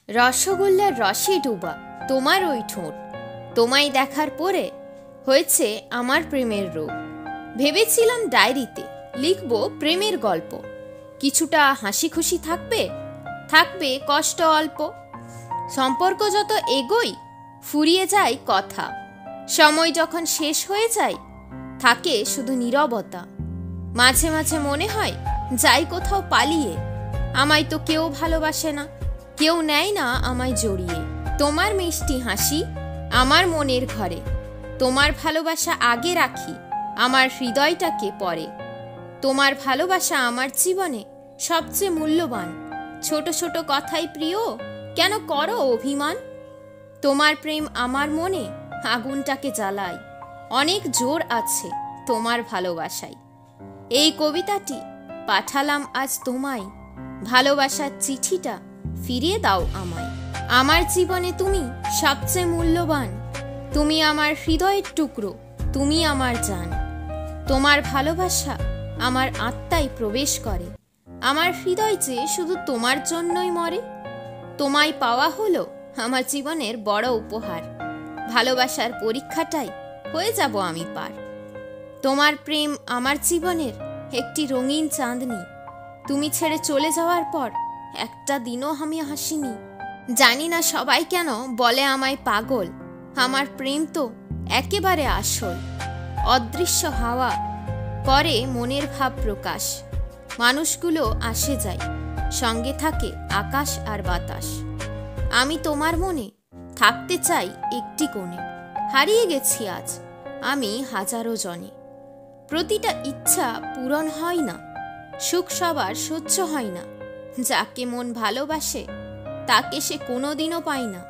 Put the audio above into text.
রসগোল্লার রসে ডোবা তোমার ওই ঠোঁট, তোমায় দেখার পরে হয়েছে আমার প্রেমের রোগ। ভেবেছিলাম ডায়েরিতে লিখব প্রেমের গল্প, কিছুটা হাসি খুশি থাকবে, থাকবে কষ্ট অল্প। সম্পর্ক যত এগোই ফুরিয়ে যায় কথা, সময় যখন শেষ হয়ে যায় থাকে শুধু নীরবতা। মাঝে মাঝে মনে হয় যাই কোথাও পালিয়ে, আমায় তো কেউ ভালোবাসে না, কেউ নেয় না আমায় জড়িয়ে। তোমার মিষ্টি হাসি আমার মনের ঘরে, তোমার ভালোবাসা আগে রাখি আমার হৃদয়টাকে পরে। তোমার ভালোবাসা আমার জীবনে সবচেয়ে মূল্যবান, ছোট ছোট কথাই প্রিয়, কেন করো অভিমান? তোমার প্রেম আমার মনে আগুনটাকে জ্বালায়, অনেক জোর আছে তোমার ভালোবাসায়। এই কবিতাটি পাঠালাম আজ তোমায়, ভালোবাসার চিঠিটা ফিরিয়ে দাও আমায়। আমার জীবনে তুমি সবচেয়ে মূল্যবান, তুমি আমার হৃদয়ের টুকরো, তুমি আমার জান। তোমার ভালোবাসা আমার আত্মায় প্রবেশ করে, আমার হৃদয় যে শুধু তোমার জন্যই মরে। তোমায় পাওয়া হলো আমার জীবনের বড় উপহার, ভালোবাসার পরীক্ষাটাই হয়ে যাব আমি পার। তোমার প্রেম আমার জীবনের একটি রঙিন চাঁদনি, তুমি ছেড়ে চলে যাওয়ার পর একটা দিনও আমি হাসিনি। জানি না সবাই কেন বলে আমায় পাগল, আমার প্রেম তো একেবারে আসল। অদৃশ্য হাওয়া করে মনের ভাব প্রকাশ, মানুষগুলো আসে যায়, সঙ্গে থাকে আকাশ আর বাতাস। আমি তোমার মনে থাকতে চাই একটি কোণে, হারিয়ে গেছি আজ আমি হাজারো জনে। প্রতিটা ইচ্ছা পূরণ হয় না, সুখ সবার সহ্য হয় না, যাকে মন ভালোবাসে তাকে সে কোনোদিনও পায় না।